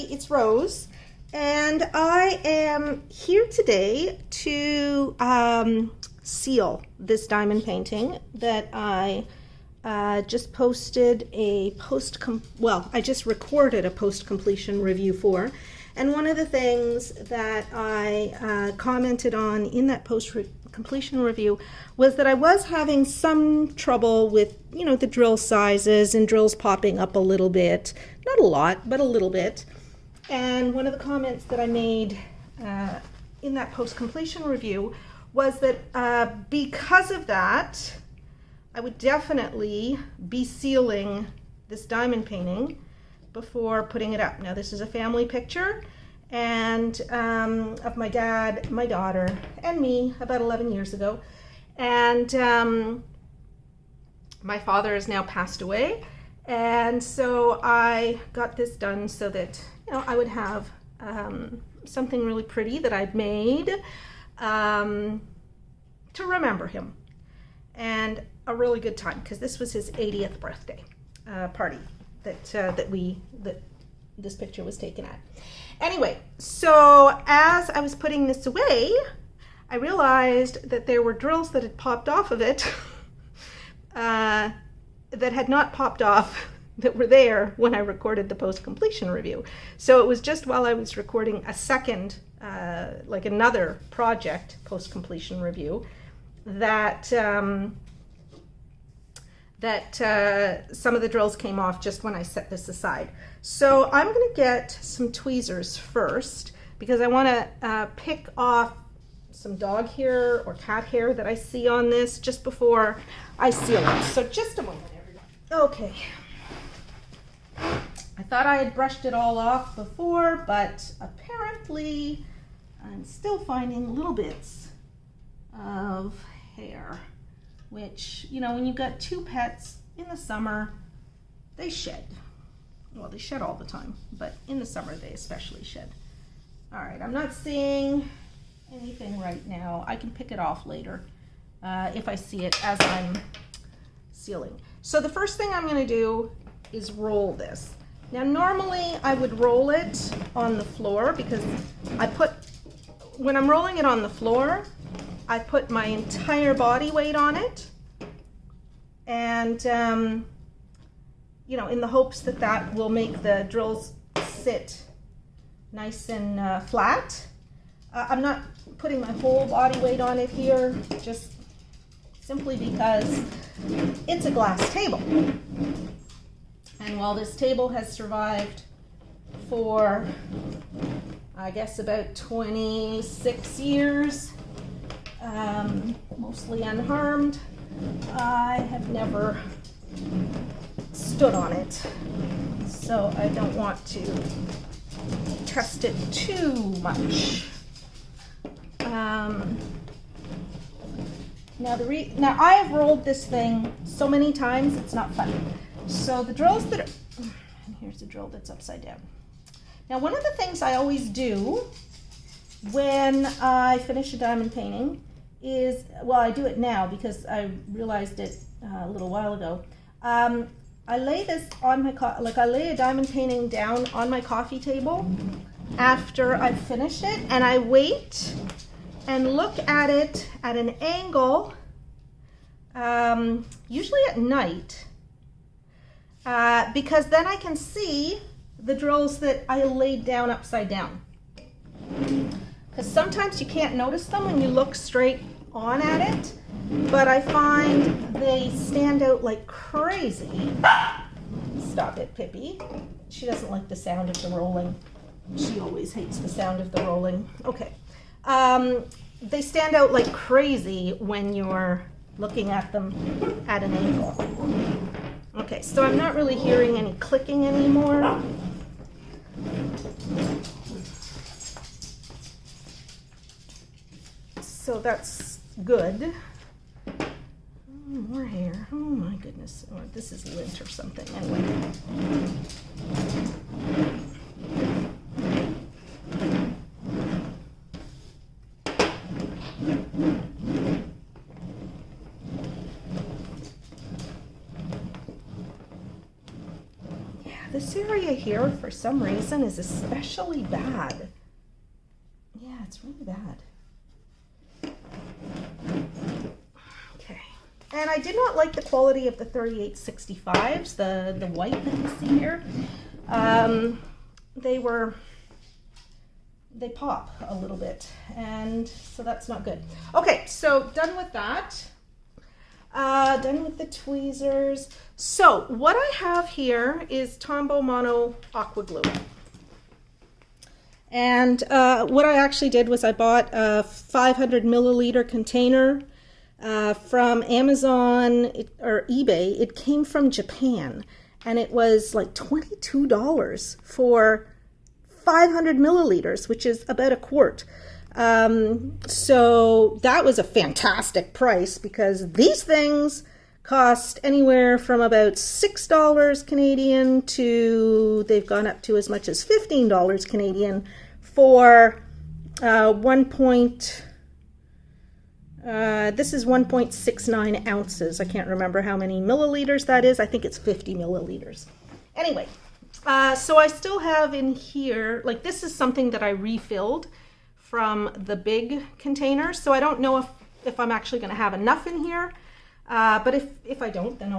it's Rose, and I am here today to seal this diamond painting that I just posted a I just recorded a post-completion review for. And one of the things that I commented on in that post-completion review was that I was having some trouble with, the drill sizes and drills popping up a little bit. Not a lot, but a little bit. And one of the comments that I made in that post-completion review was that because of that, I would definitely be sealing this diamond painting before putting it up. Now, this is a family picture and of my dad, my daughter, and me about 11 years ago. And my father has now passed away. And so I got this done so that, I would have something really pretty that I'd made to remember him. And a really good time, because this was his 80th birthday party that this picture was taken at. Anyway, so as I was putting this away, I realized that there were drills that had popped off of it that had not popped off, that were there when I recorded the post-completion review. So it was just while I was recording a second, another project post-completion review, that some of the drills came off just when I set this aside. So I'm going to get some tweezers first, because I want to pick off some dog hair or cat hair that I see on this just before I seal it. So just a moment, everybody. Okay. I thought I had brushed it all off before, but apparently I'm still finding little bits of hair, which, when you've got two pets in the summer, they shed. Well, they shed all the time, but in the summer they especially shed. All right, I'm not seeing anything right now. I can pick it off later if I see it as I'm sealing. So the first thing I'm going to do is roll this. Now, normally I would roll it on the floor, because when I'm rolling it on the floor, I put my entire body weight on it, and in the hopes that that will make the drills sit nice and flat. I'm not putting my whole body weight on it here, just simply because it's a glass table. And while this table has survived for, I guess, about 26 years, mostly unharmed, I have never stood on it. So I don't want to test it too much. Now I have rolled this thing so many times, it's not funny. So the drills and here's the drill that's upside down. Now, one of the things I always do when I finish a diamond painting is, I do it now because I realized it a little while ago. I lay this on my I lay a diamond painting down on my coffee table after I've finished it, and I wait and look at it at an angle, usually at night, because then I can see the drills that I laid down upside down. Because sometimes you can't notice them when you look straight on at it, but I find they stand out like crazy. Stop it, Pippi. She doesn't like the sound of the rolling. She always hates the sound of the rolling. Okay. They stand out like crazy when you're looking at them at an angle. Okay, so I'm not really hearing any clicking anymore. So that's good. More hair. Oh my goodness. Oh, this is lint or something. Anyway. this area here, for some reason, is especially bad. Yeah, it's really bad. Okay. And I did not like the quality of the 3865s, the white that you see here. They pop a little bit, and so that's not good. Okay, so done with that. Done with the tweezers. So what I have here is Tombow Mono Aqua Glue. And what I actually did was I bought a 500 milliliter container from Amazon or eBay. It came from Japan, and it was like $22 for 500 milliliters, which is about a quart. So that was a fantastic price, because these things cost anywhere from about $6 Canadian to, they've gone up to as much as $15 Canadian for this is 1.69 ounces. I can't remember how many milliliters that is. I think it's 50 milliliters. Anyway, so I still have in here, like, this is something that I refilled from the big container. So I don't know if I'm actually going to have enough in here. But if I don't, then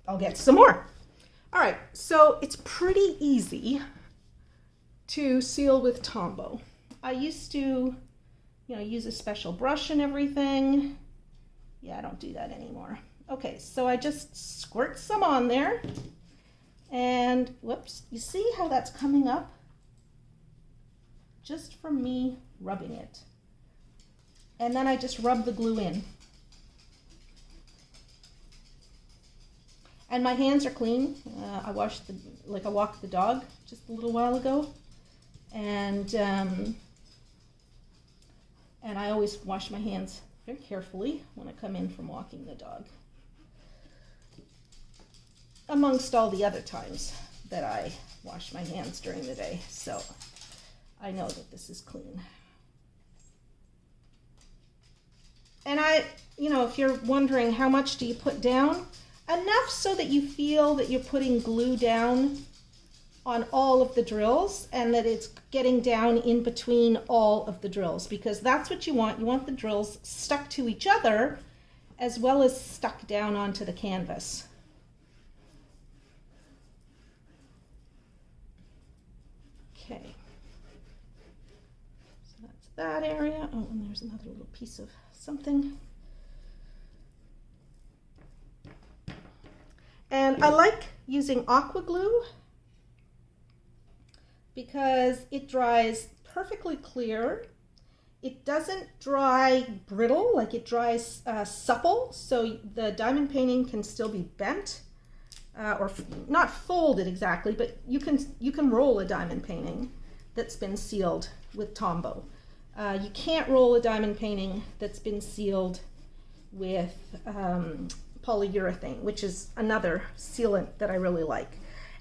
I'll get some more. All right, so it's pretty easy to seal with Tombow. I used to, use a special brush and everything. Yeah, I don't do that anymore. Okay, so I just squirt some on there. And whoops, you see how that's coming up? Just from me rubbing it. And then I just rub the glue in. And my hands are clean. I walked the dog just a little while ago. And I always wash my hands very carefully when I come in from walking the dog, amongst all the other times that I wash my hands during the day. So I know that this is clean. And if you're wondering how much do you put down, enough so that you feel that you're putting glue down on all of the drills, and that it's getting down in between all of the drills, because that's what you want. You want the drills stuck to each other as well as stuck down onto the canvas. Okay. So that's that area. Oh, and there's another little piece of something. And I like using Aqua glue because it dries perfectly clear. It doesn't dry brittle, like it dries supple, so the diamond painting can still be bent, or not folded exactly, but you can roll a diamond painting that's been sealed with Tombow. You can't roll a diamond painting that's been sealed with polyurethane, which is another sealant that I really like.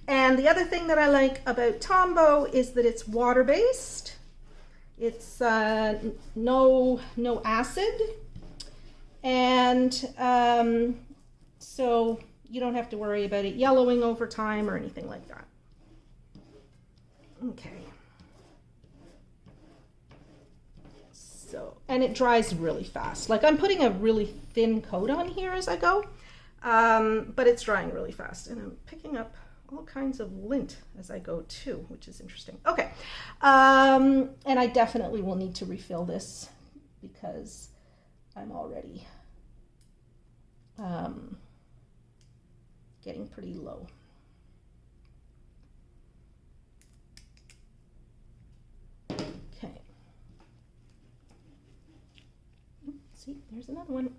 And the other thing that I like about Tombow is that it's water-based. It's no acid, and so you don't have to worry about it yellowing over time or anything like that. Okay. So, and it dries really fast. Like, I'm putting a really thin coat on here as I go, but it's drying really fast, and I'm picking up all kinds of lint as I go too, which is interesting. Okay, and I definitely will need to refill this because I'm already getting pretty low. Okay. See, there's another one.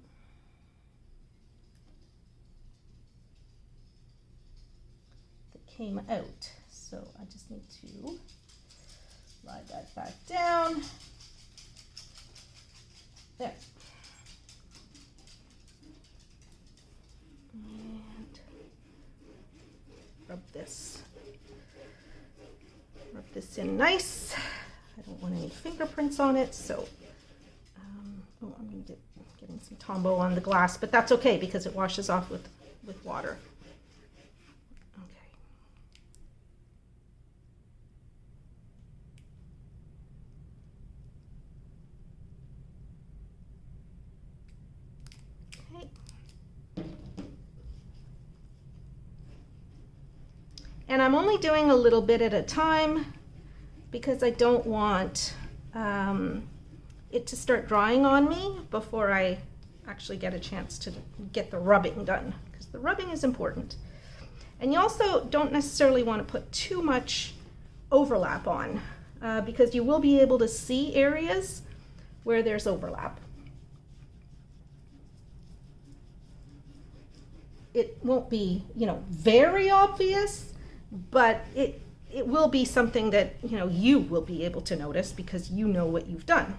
Came out, so I just need to slide that back down. There. And rub this in nice. I don't want any fingerprints on it, so oh, I'm going to getting some Tombow on the glass, but that's okay because it washes off with water. And I'm only doing a little bit at a time because I don't want it to start drying on me before I actually get a chance to get the rubbing done, because the rubbing is important. And you also don't necessarily want to put too much overlap on because you will be able to see areas where there's overlap. It won't be, you know, very obvious, but it will be something that, you know, you will be able to notice because you know what you've done.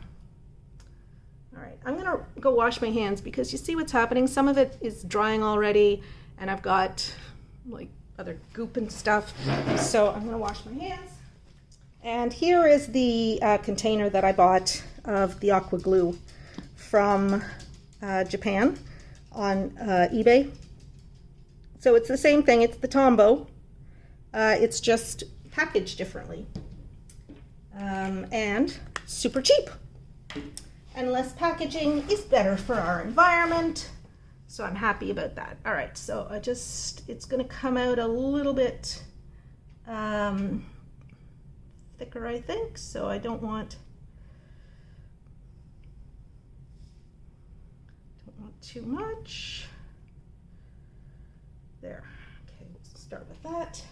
All right, I'm gonna go wash my hands because you see what's happening. Some of it is drying already and I've got like other goop and stuff. So I'm gonna wash my hands. And here is the container that I bought of the Aqua glue from Japan on eBay. So it's the same thing, it's the Tombow. It's just packaged differently. And super cheap. And less packaging is better for our environment. So I'm happy about that. All right, so it's gonna come out a little bit thicker, I think. So I don't want too much. There, okay, let's start with that.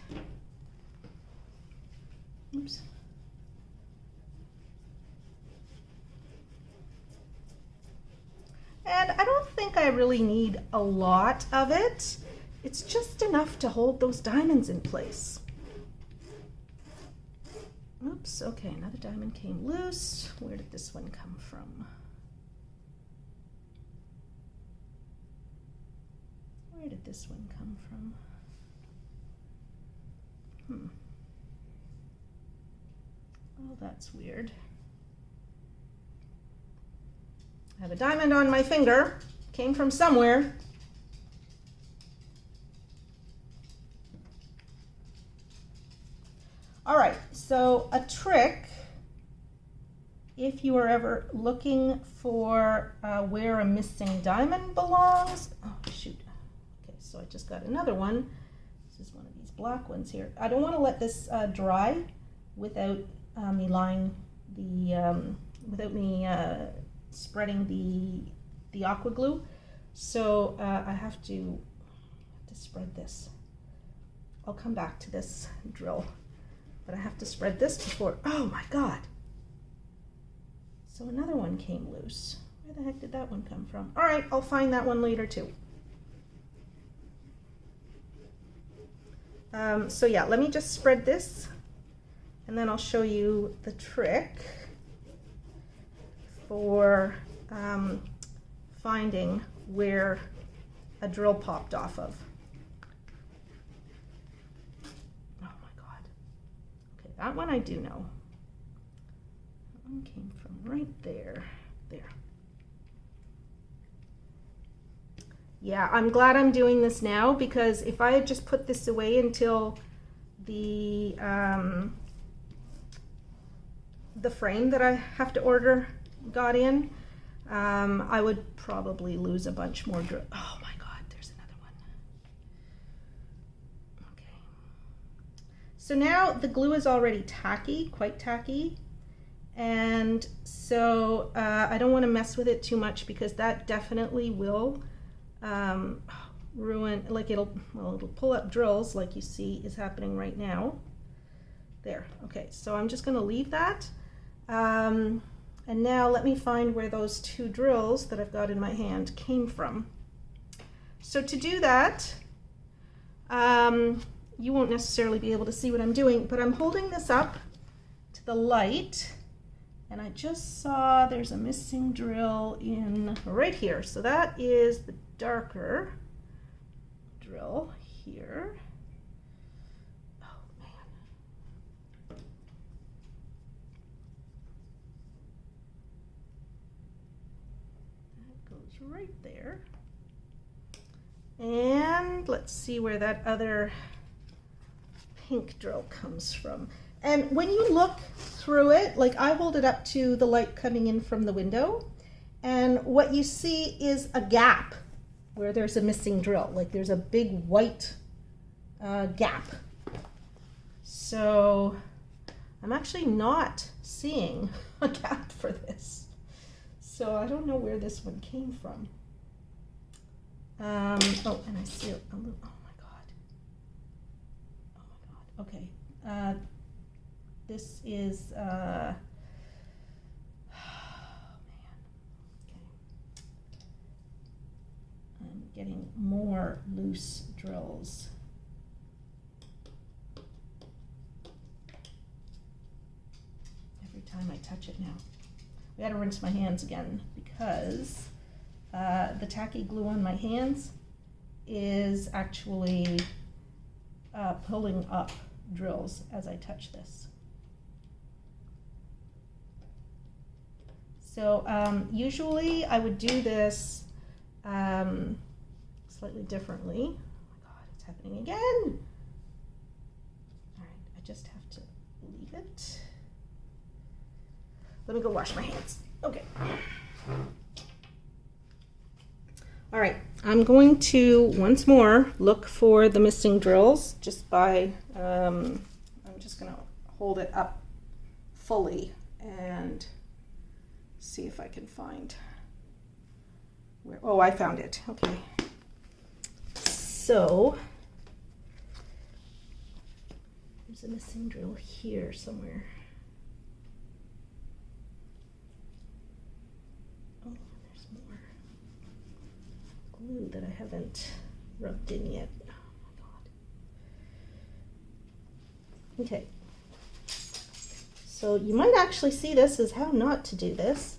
Oops. And I don't think I really need a lot of it. It's just enough to hold those diamonds in place. Oops, okay, another diamond came loose. Where did this one come from? Where did this one come from? Oh, that's weird. I have a diamond on my finger. Came from somewhere. All right, so a trick, if you are ever looking for where a missing diamond belongs. Oh, shoot. Okay, so I just got another one. This is one of these black ones here. I don't want to let this dry without me lying the, without me spreading the aqua glue. So I have to spread this. I'll come back to this drill, but I have to spread this before. Oh my God. So another one came loose. Where the heck did that one come from? All right, I'll find that one later too. So yeah, let me just spread this and then I'll show you the trick for finding where a drill popped off of. Oh my God. Okay, that one I do know. That one came from right there. There. Yeah, I'm glad I'm doing this now, because if I had just put this away until the frame that I have to order got in, I would probably lose a bunch more drill. Oh my God, there's another one. Okay. So now the glue is already tacky, quite tacky. And so I don't want to mess with it too much, because that definitely will ruin, like it'll pull up drills like you see is happening right now. There, okay, so I'm just gonna leave that. And now let me find where those two drills that I've got in my hand came from. So to do that, you won't necessarily be able to see what I'm doing, but I'm holding this up to the light, and I just saw there's a missing drill in right here. So that is the darker drill here. Oh man. That goes right there. And let's see where that other pink drill comes from. And when you look through it, like I hold it up to the light coming in from the window, and what you see is a gap where there's a missing drill. Like there's a big white gap. So I'm actually not seeing a gap for this. So I don't know where this one came from. Oh, and I see a little, oh my God. Okay. This is, oh man. Okay. I'm getting more loose drills. Every time I touch it now. I gotta rinse my hands again because the tacky glue on my hands is actually pulling up drills as I touch this. So usually I would do this slightly differently. Oh my God, it's happening again. All right, I just have to leave it. Let me go wash my hands. Okay. All right, I'm going to once more look for the missing drills just by, I'm just gonna hold it up fully and see if I can find where, oh, I found it, okay. So, there's a missing drill here somewhere. Oh, there's more glue that I haven't rubbed in yet. Oh my God. Okay. So you might actually see this as how not to do this.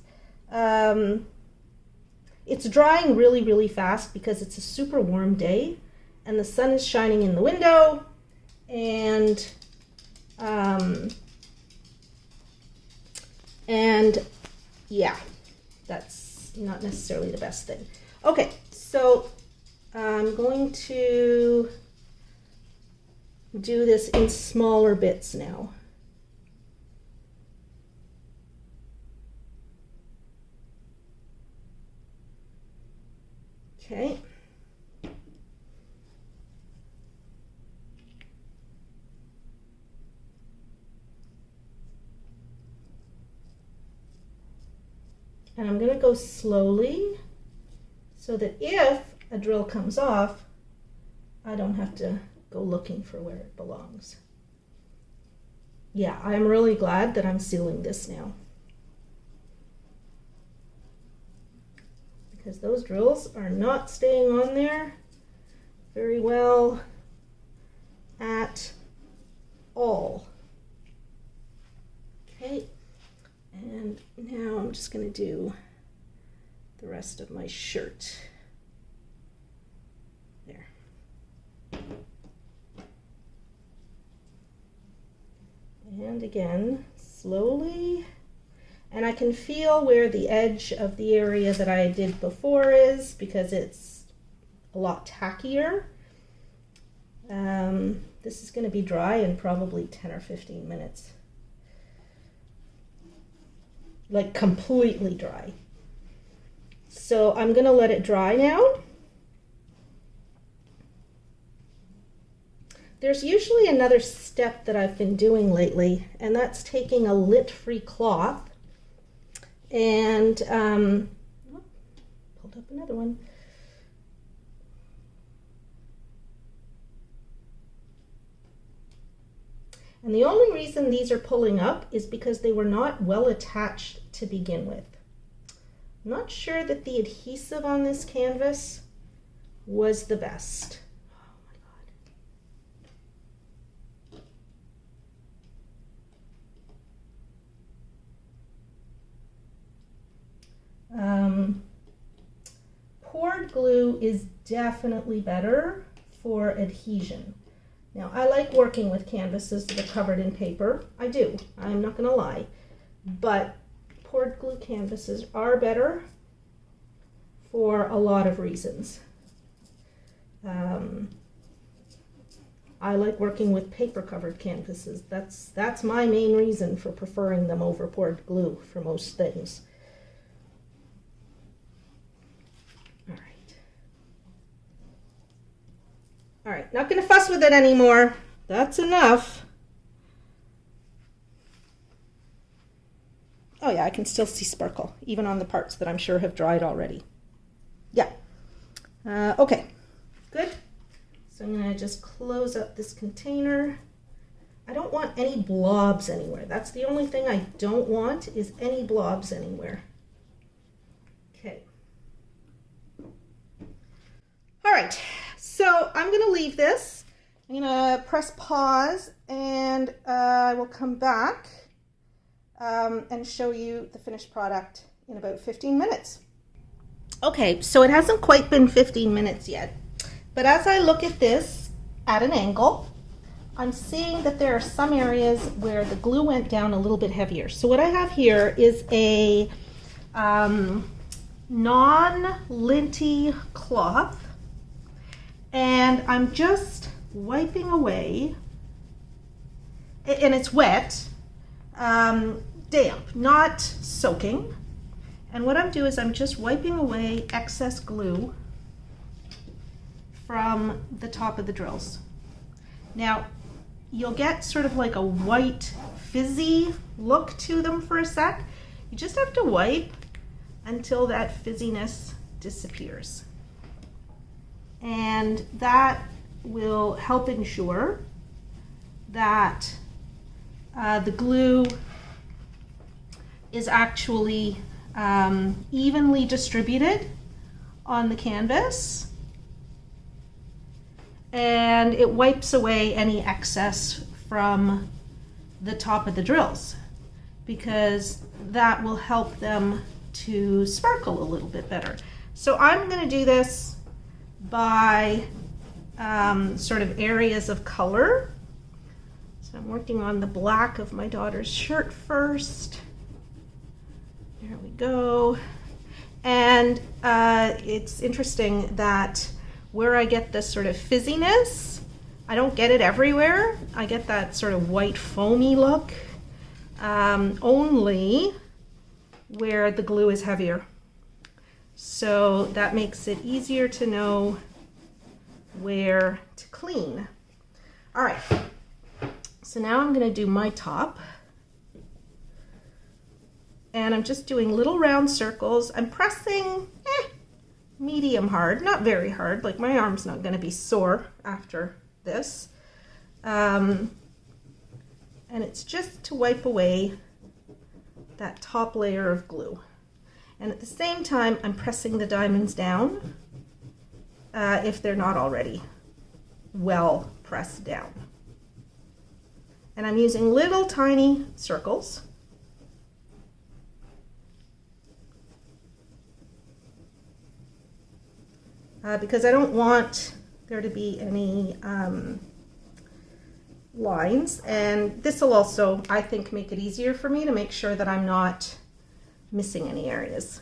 It's drying really, really fast because it's a super warm day and the sun is shining in the window, and yeah, that's not necessarily the best thing. Okay, so I'm going to do this in smaller bits now. Okay. And I'm going to go slowly so that if a drill comes off, I don't have to go looking for where it belongs. Yeah, I'm really glad that I'm sealing this now, because those drills are not staying on there very well at all. Okay, and now I'm just going to do the rest of my shirt. There. And again, slowly. And I can feel where the edge of the area that I did before is, because it's a lot tackier. This is going to be dry in probably 10 or 15 minutes. Like completely dry. So I'm going to let it dry now. There's usually another step that I've been doing lately, and that's taking a lint-free cloth and pulled up another one. And the only reason these are pulling up is because they were not well attached to begin with. I'm not sure that the adhesive on this canvas was the best. Poured glue is definitely better for adhesion. Now, I like working with canvases that are covered in paper. I do. I'm not going to lie. But poured glue canvases are better for a lot of reasons. I like working with paper-covered canvases. That's my main reason for preferring them over poured glue for most things. All right, not going to fuss with it anymore. That's enough. can still see sparkle, even on the parts that I'm sure have dried already. Yeah. Okay, good. So I'm going to just close up this container. I don't want any blobs anywhere. That's the only thing I don't want, is any blobs anywhere. Okay. All right, so I'm going to leave this. I'm going to press pause, and I will come back and show you the finished product in about 15 minutes. Okay, so it hasn't quite been 15 minutes yet, but as I look at this at an angle, I'm seeing that there are some areas where the glue went down a little bit heavier. So what I have here is a non-linty cloth, and I'm just wiping away, and it's wet, damp, not soaking. And what I'm doing is I'm just wiping away excess glue from the top of the drills. Now, you'll get sort of like a white fizzy look to them for a sec. You just have to wipe until that fizziness disappears. And that will help ensure that the glue is actually evenly distributed on the canvas, and it wipes away any excess from the top of the drills, because that will help them to sparkle a little bit better. So I'm going to do this by sort of areas of color. So I'm working on the black of my daughter's shirt first. There we go. And it's interesting that where I get this sort of fizziness, I don't get it everywhere. I get that sort of white foamy look only where the glue is heavier. So that makes it easier to know where to clean. All right, so now I'm going to do my top. And I'm just doing little round circles. I'm pressing medium hard, not very hard, like my arm's not going to be sore after this. And it's just to wipe away that top layer of glue. And at the same time, I'm pressing the diamonds down if they're not already well pressed down. And I'm using little tiny circles. Because I don't want there to be any lines, and this will also, I think, make it easier for me to make sure that I'm not missing any areas.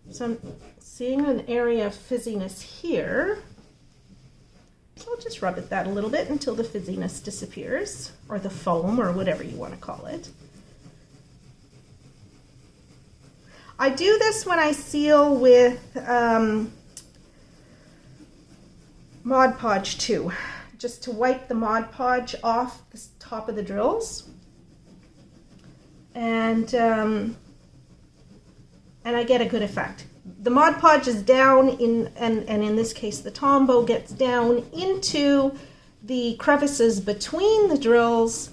So I'm seeing an area of fizziness here. So I'll just rub at that a little bit until the fizziness disappears, or the foam, or whatever you want to call it. I do this when I seal with Mod Podge too, just to wipe the Mod Podge off the top of the drills. And I get a good effect. The Mod Podge is down and in this case the Tombow gets down into the crevices between the drills,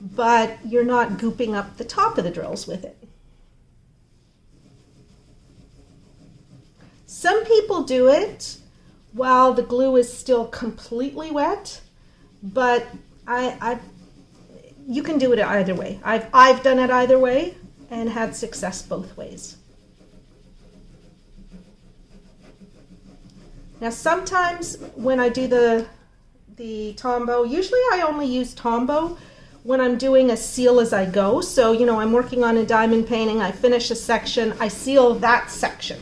but you're not gooping up the top of the drills with it. Some people do it while the glue is still completely wet, but you can do it either way. I've done it either way and had success both ways. Now sometimes when I do the Tombow, usually I only use Tombow when I'm doing a seal as I go. So, you know, I'm working on a diamond painting, I finish a section, I seal that section.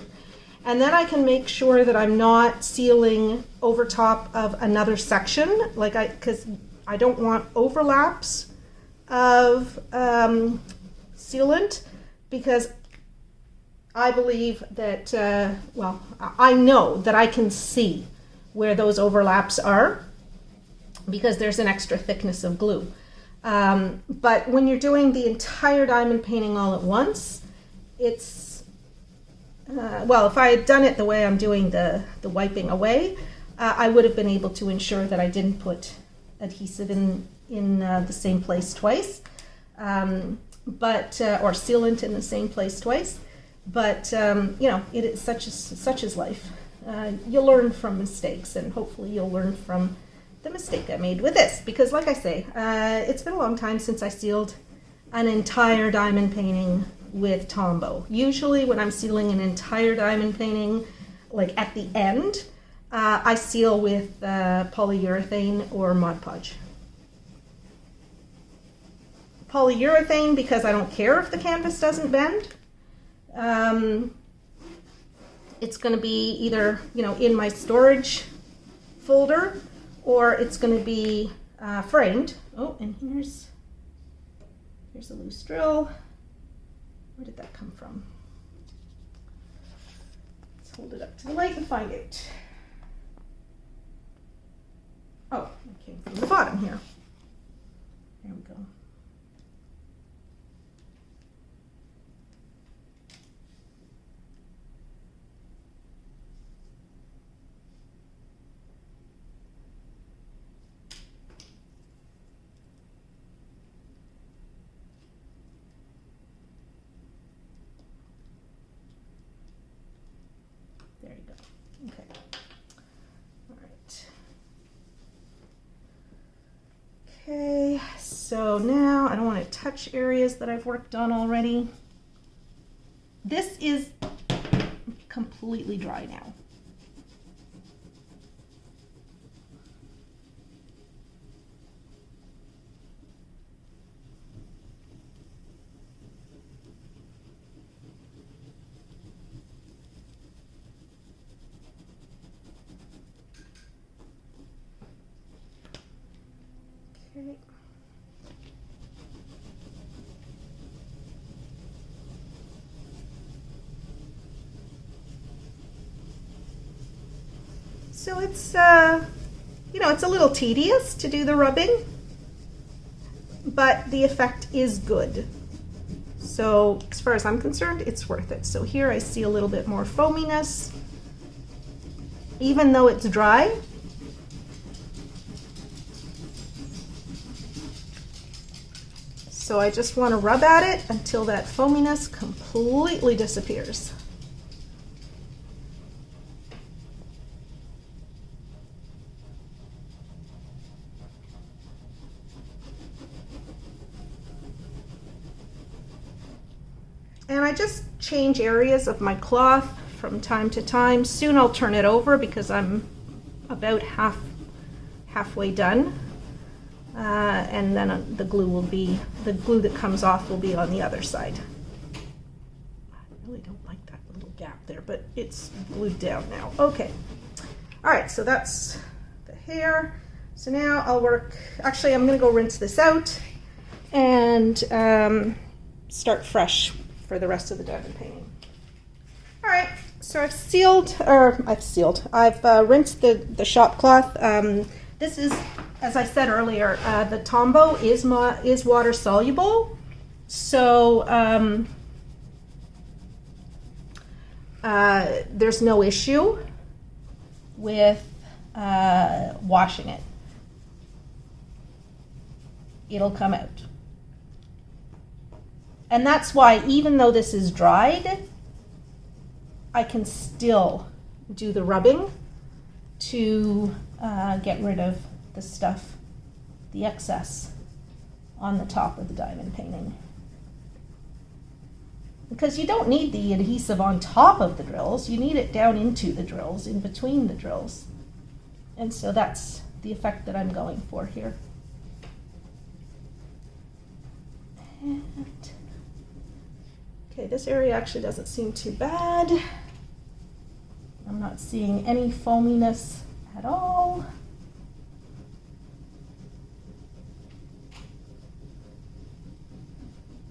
And then I can make sure that I'm not sealing over top of another section, because I don't want overlaps of sealant, because I believe that, I know that I can see where those overlaps are. because there's an extra thickness of glue. But when you're doing the entire diamond painting all at once, it's, well, if I had done it the way I'm doing the wiping away, I would have been able to ensure that I didn't put adhesive in the same place twice, or sealant in the same place twice. But you know, it is such as life. You'll learn from mistakes, and hopefully you'll learn from the mistake I made with this, because like I say, it's been a long time since I sealed an entire diamond painting with Tombow. Usually when I'm sealing an entire diamond painting, like at the end, I seal with polyurethane or Mod Podge. Polyurethane because I don't care if the canvas doesn't bend. It's going to be either, you know, in my storage folder, or it's going to be framed. Oh, and here's a loose drill. Where did that come from? Let's hold it up to the light and find it. Oh, it came from the bottom here. There we go. There you go. Okay. All right. Okay, so now I don't want to touch areas that I've worked on already. This is completely dry now. Okay. So it's, you know, it's a little tedious to do the rubbing, but the effect is good. So as far as I'm concerned, it's worth it. So here I see a little bit more foaminess, even though it's dry. So I just want to rub at it until that foaminess completely disappears. And I just change areas of my cloth from time to time. Soon I'll turn it over because I'm about halfway done. And then the glue that comes off will be on the other side. I really don't like that little gap there, but it's glued down now. Okay. All right, so that's the hair. So now I'll work, actually I'm gonna go rinse this out and start fresh for the rest of the diamond painting. All right, so I've rinsed the shop cloth. This is, as I said earlier, the Tombow is water soluble, so there's no issue with washing it. It'll come out. And that's why, even though this is dried, I can still do the rubbing to get rid of the stuff, the excess on the top of the diamond painting. Because you don't need the adhesive on top of the drills, you need it down into the drills, in between the drills. And so that's the effect that I'm going for here. And okay, this area actually doesn't seem too bad. I'm not seeing any foaminess at all.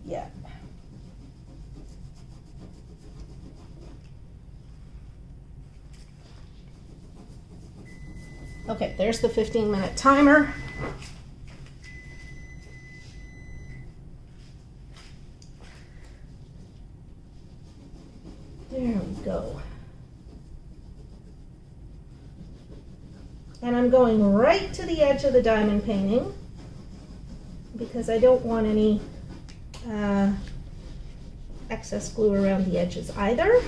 Yeah. Okay, there's the 15-minute timer. There we go. And I'm going right to the edge of the diamond painting because I don't want any excess glue around the edges either.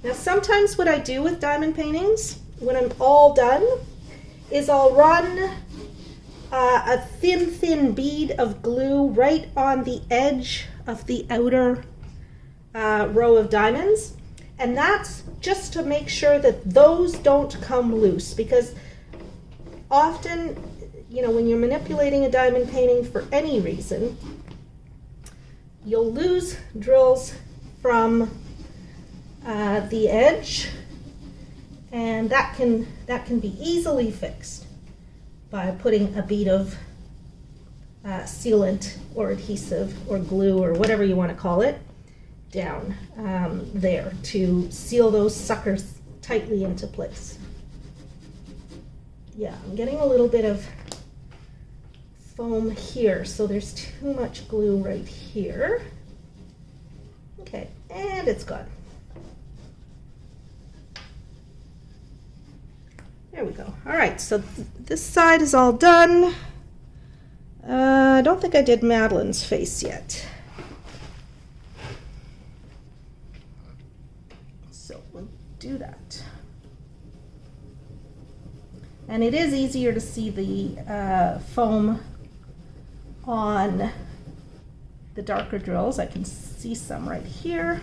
Now sometimes what I do with diamond paintings when I'm all done is I'll run a thin bead of glue right on the edge of the outer row of diamonds, and that's just to make sure that those don't come loose, because often, you know, when you're manipulating a diamond painting for any reason, you'll lose drills from the edge, and that can be easily fixed by putting a bead of sealant or adhesive or glue or whatever you want to call it down there to seal those suckers tightly into place. Yeah, I'm getting a little bit of foam here, so there's too much glue right here. Okay, and it's gone. There we go. All right, so this side is all done. I don't think I did Madeline's face yet. So we'll do that. And it is easier to see the foam on the darker drills. I can see some right here.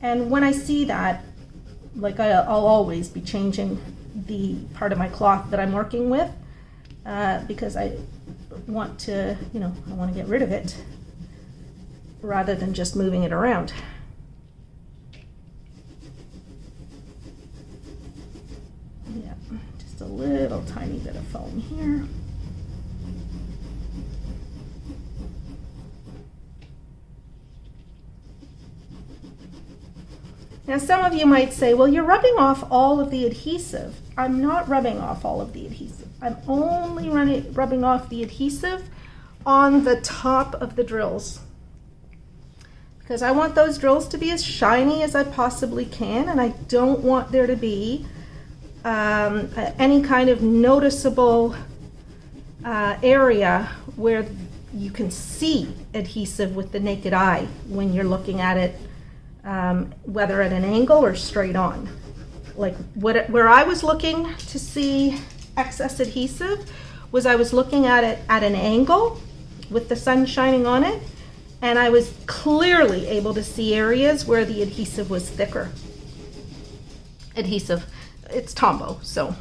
And when I see that, like I'll always be changing the part of my cloth that I'm working with because I want to, you know, I want to get rid of it rather than just moving it around. Yeah, just a little tiny bit of foam here. Now some of you might say, well, you're rubbing off all of the adhesive. I'm not rubbing off all of the adhesive. I'm only rubbing off the adhesive on the top of the drills, because I want those drills to be as shiny as I possibly can, and I don't want there to be any kind of noticeable area where you can see adhesive with the naked eye when you're looking at it, whether at an angle or straight on. Like where I was looking to see excess adhesive was I was looking at it at an angle with the sun shining on it, and I was clearly able to see areas where the adhesive was thicker. Adhesive, it's Tombow, so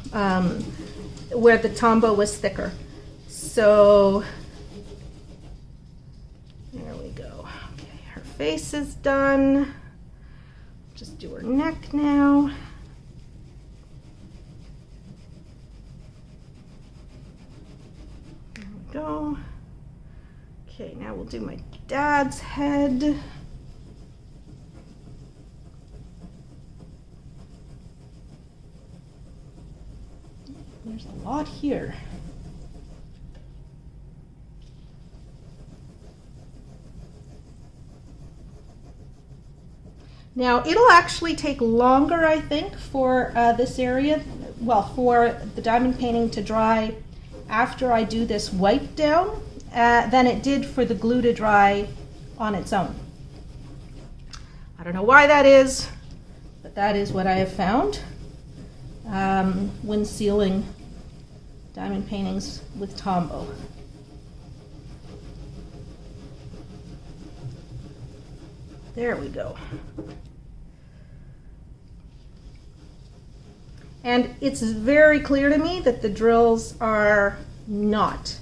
where the Tombow was thicker. So there we go. Okay, her face is done. Just do her neck now. There we go. Okay, now we'll do my dad's head. There's a lot here. Now it'll actually take longer, I think, for this area, well, for the diamond painting to dry after I do this wipe down than it did for the glue to dry on its own. I don't know why that is, but that is what I have found when sealing diamond paintings with Tombow. There we go. And it's very clear to me that the drills are not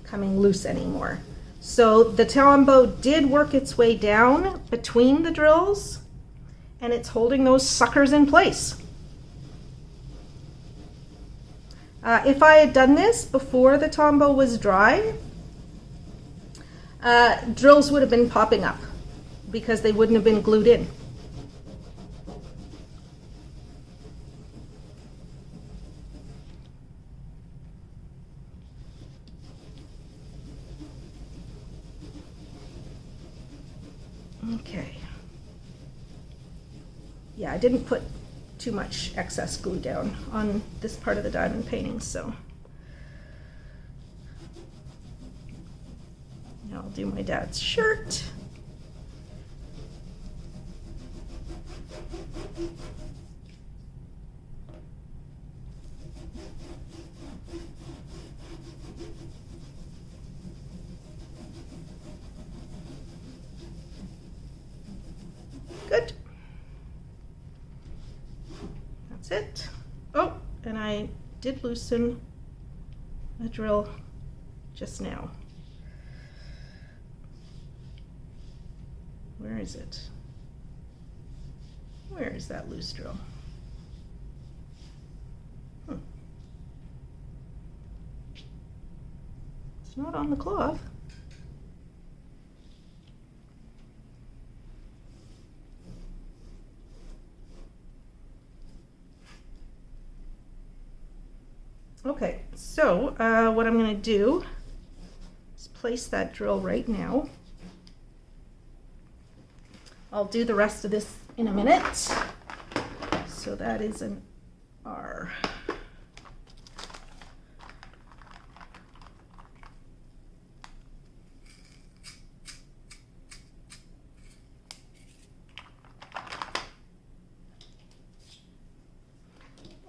coming loose anymore. So the Tombow did work its way down between the drills, and it's holding those suckers in place. If I had done this before the Tombow was dry, drills would have been popping up because they wouldn't have been glued in. Okay. yeah, I didn't put too much excess glue down on this part of the diamond painting, so now I'll do my dad's shirt. Good. That's it. Oh, and I did loosen a drill just now. Where is it? Where is that loose drill? It's not on the cloth. Okay, so what I'm going to do is place that drill right now. I'll do the rest of this in a minute. So that is an R.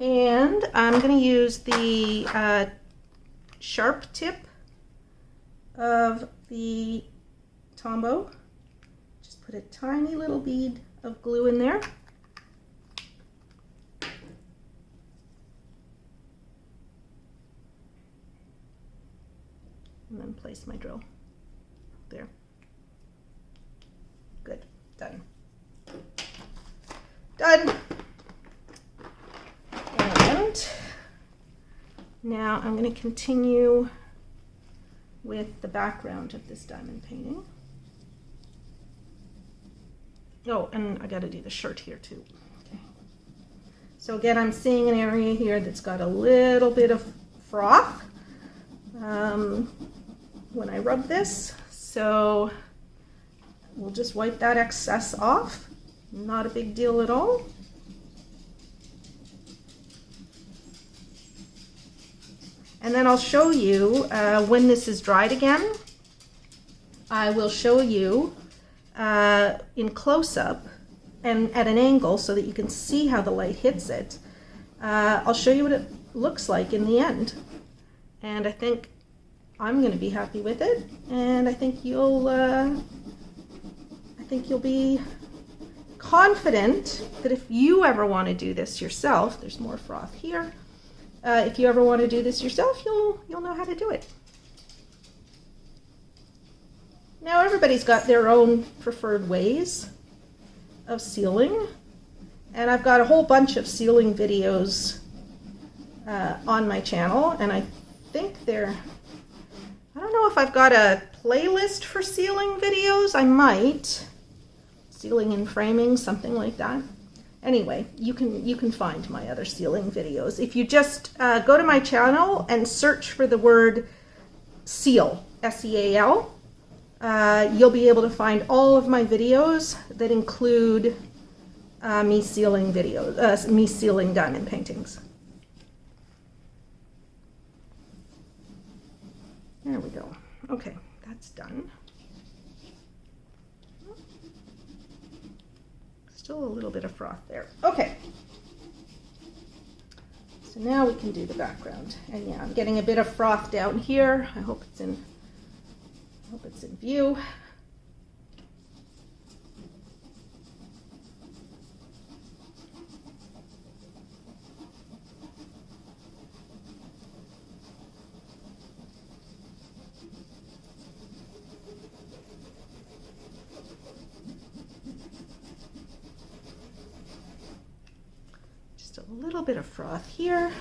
And I'm going to use the sharp tip of the Tombow. Just put a tiny little bead of glue in there. And then place my drill there. Good. Done. Done. And now I'm going to continue with the background of this diamond painting. Oh, and I got to do the shirt here too. Okay. So again, I'm seeing an area here that's got a little bit of froth when I rub this. So we'll just wipe that excess off. Not a big deal at all. And then I'll show you when this is dried again. I will show you in close-up and at an angle so that you can see how the light hits it. I'll show you what it looks like in the end. And I think I'm going to be happy with it. And I think you'll be confident that if you ever want to do this yourself, there's more froth here. If you ever want to do this yourself, you'll know how to do it. Now everybody's got their own preferred ways of sealing, and I've got a whole bunch of sealing videos on my channel, and I think I don't know if I've got a playlist for sealing videos. I might. Sealing and framing, something like that. Anyway, you can find my other sealing videos. If you just go to my channel and search for the word seal, S-E-A-L, you'll be able to find all of my videos that include me sealing diamond paintings. There we go. Okay, that's done. Still a little bit of froth there. Okay. So now we can do the background. And yeah, I'm getting a bit of froth down here. I hope it's in view. A little bit of froth here.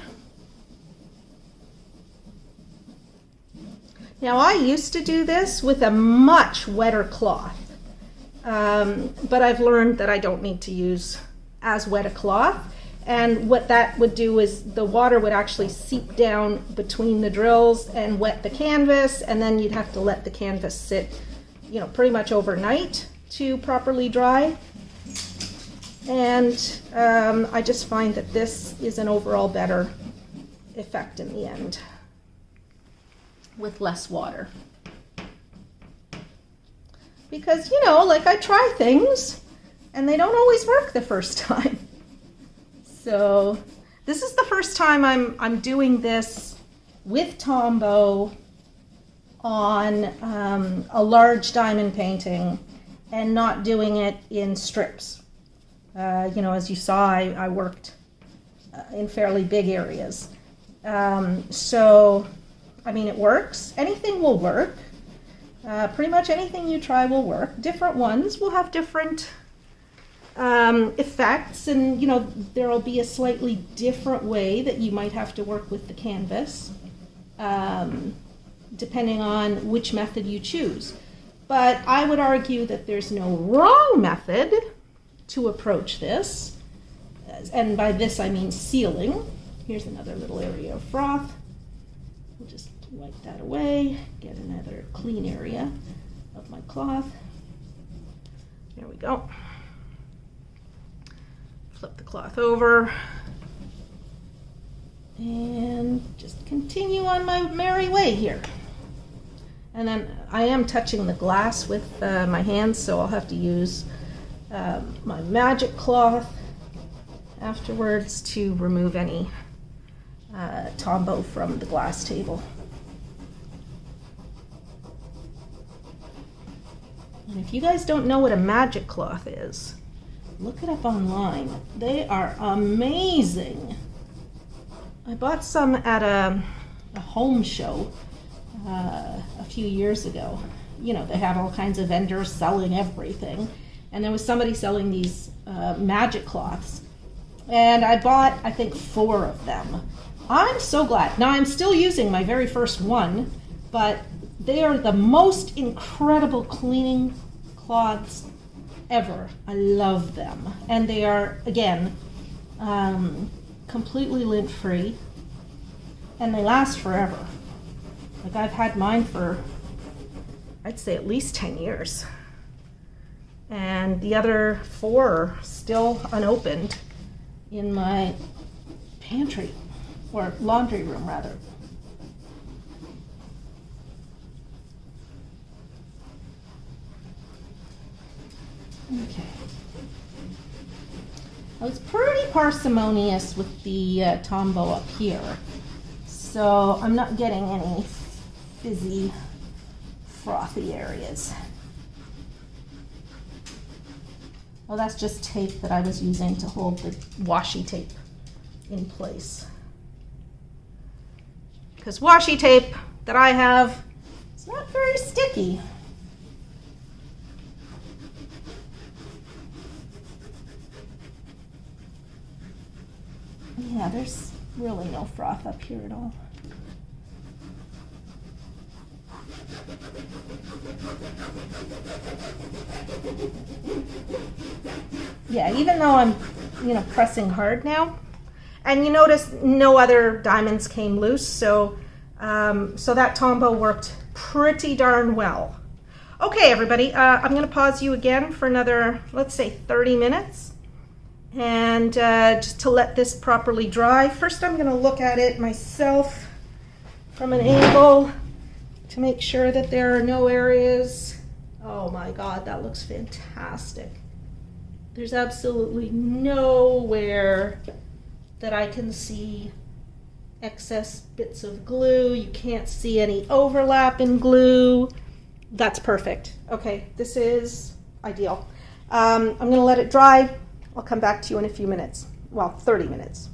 Now I used to do this with a much wetter cloth, but I've learned that I don't need to use as wet a cloth, and what that would do is the water would actually seep down between the drills and wet the canvas, and then you'd have to let the canvas sit, pretty much overnight to properly dry. And I just find that this is an overall better effect in the end with less water. Because, you know, like I try things and they don't always work the first time. So this is the first time I'm doing this with Tombow on a large diamond painting and not doing it in strips. You know, as you saw, I worked in fairly big areas. So, I mean, it works. Anything will work. Pretty much anything you try will work. Different ones will have different effects, and, you know, there will be a slightly different way that you might have to work with the canvas, depending on which method you choose. But I would argue that there's no wrong method to approach this, and by this I mean sealing. Here's another little area of froth. We'll just wipe that away, get another clean area of my cloth. There we go. Flip the cloth over and just continue on my merry way here. And then I am touching the glass with my hands, so I'll have to use my magic cloth afterwards to remove any Tombow from the glass table. And if you guys don't know what a magic cloth is, look it up online. They are amazing. I bought some at a home show a few years ago. You know, they have all kinds of vendors selling everything. And there was somebody selling these magic cloths. And I bought, I think, 4 of them. I'm so glad. Now, I'm still using my very first one, but they are the most incredible cleaning cloths ever. I love them. And they are, again, completely lint-free. And they last forever. Like, I've had mine for, I'd say, at least 10 years. And the other 4 are still unopened in my pantry, or laundry room rather. Okay. I was pretty parsimonious with the Tombow up here, so I'm not getting any fizzy, frothy areas. Oh, that's just tape that I was using to hold the washi tape in place. Because washi tape that I have is not very sticky. Yeah, there's really no froth up here at all. Yeah, even though I'm, you know, pressing hard now, and you notice no other diamonds came loose, so that Tombow worked pretty darn well. Okay, everybody, I'm going to pause you again for another, let's say, 30 minutes, and just to let this properly dry. First, I'm going to look at it myself from an angle to make sure that there are no areas. Oh my God, that looks fantastic. There's absolutely nowhere that I can see excess bits of glue. You can't see any overlap in glue. That's perfect. Okay, this is ideal. I'm going to let it dry. I'll come back to you in a few minutes. Well, 30 minutes.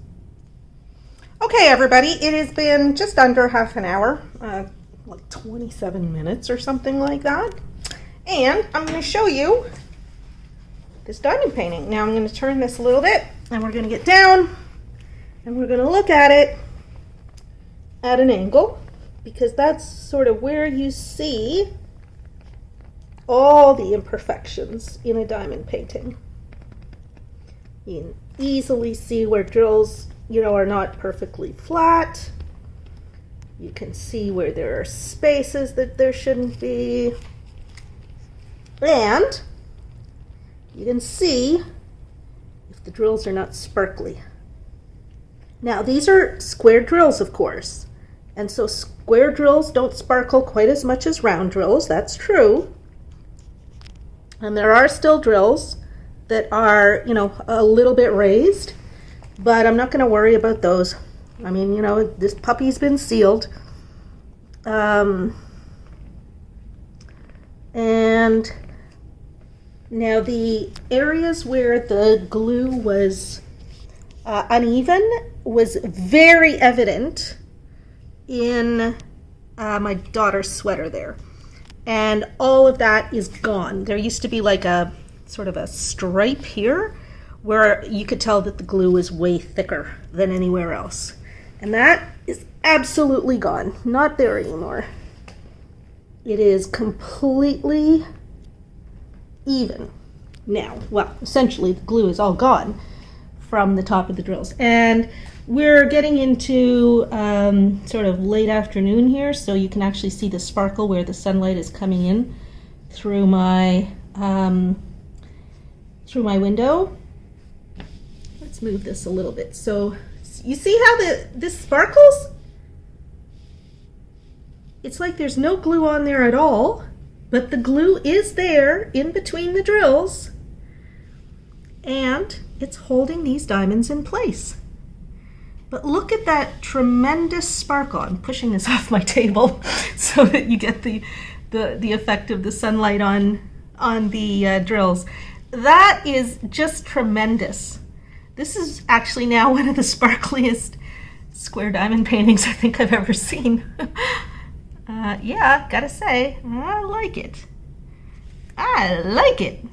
Okay, everybody, it has been just under half an hour, like 27 minutes or something like that. And I'm going to show you this diamond painting. Now I'm going to turn this a little bit, and we're going to get down, and we're going to look at it at an angle, because that's sort of where you see all the imperfections in a diamond painting. You can easily see where drills, you know, are not perfectly flat. You can see where there are spaces that there shouldn't be. And you can see The drills are not sparkly. Now, these are square drills, of course. And so square drills don't sparkle quite as much as round drills. That's true. And there are still drills that are, you know, a little bit raised, but I'm not going to worry about those. I mean, you know, this puppy's been sealed. And now the areas where the glue was uneven was very evident in my daughter's sweater there. And all of that is gone. There used to be like a sort of a stripe here where you could tell that the glue was way thicker than anywhere else. And that is absolutely gone. Not there anymore. It is completely even now. Well, essentially the glue is all gone from the top of the drills. And we're getting into sort of late afternoon here, so you can actually see the sparkle where the sunlight is coming in through my window. Let's move this a little bit. So you see how this sparkles? It's like there's no glue on there at all, but the glue is there in between the drills, and it's holding these diamonds in place. But look at that tremendous sparkle. I'm pushing this off my table so that you get the effect of the sunlight on the drills. That is just tremendous. This is actually now one of the sparkliest square diamond paintings I think I've ever seen. Yeah, gotta say, I like it. I like it.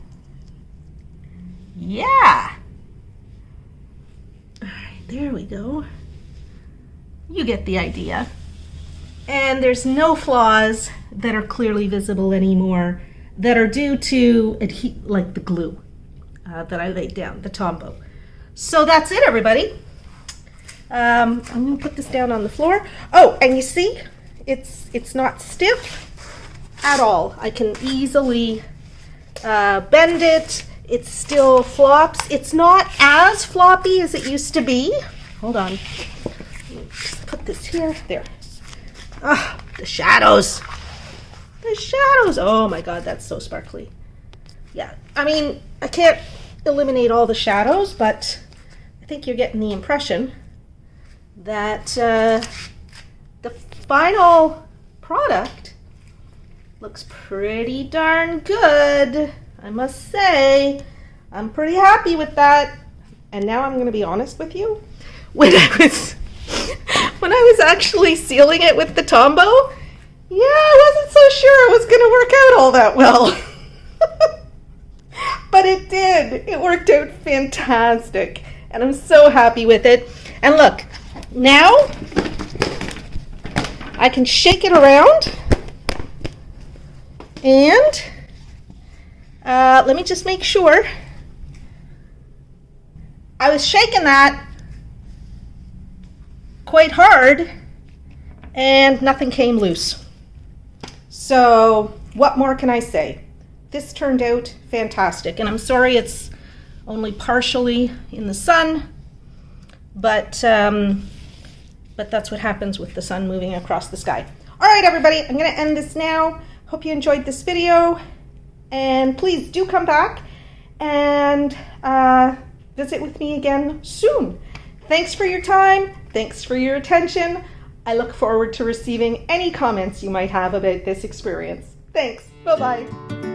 Yeah. All right, there we go. You get the idea. And there's no flaws that are clearly visible anymore that are due to like the glue that I laid down, the Tombow. So that's it, everybody. I'm gonna put this down on the floor. Oh, and you see, it's not stiff at all. I can easily bend it. It still flops. It's not as floppy as it used to be. Hold on. Just put this here. There. Ah, the shadows. The shadows. Oh my God, that's so sparkly. Yeah, I mean, I can't eliminate all the shadows, but I think you're getting the impression that the final product looks pretty darn good. I must say, I'm pretty happy with that. And now I'm going to be honest with you. When I was actually sealing it with the Tombow, yeah, I wasn't so sure it was going to work out all that well. But it did. It worked out fantastic. And I'm so happy with it. And look, now I can shake it around. And let me just make sure. I was shaking that quite hard and nothing came loose. So what more can I say? This turned out fantastic, and I'm sorry it's only partially in the sun, but that's what happens with the sun moving across the sky. All right, everybody, I'm going to end this now. Hope you enjoyed this video, and please do come back and visit with me again soon. Thanks for your time. Thanks for your attention. I look forward to receiving any comments you might have about this experience. Thanks. Bye-bye.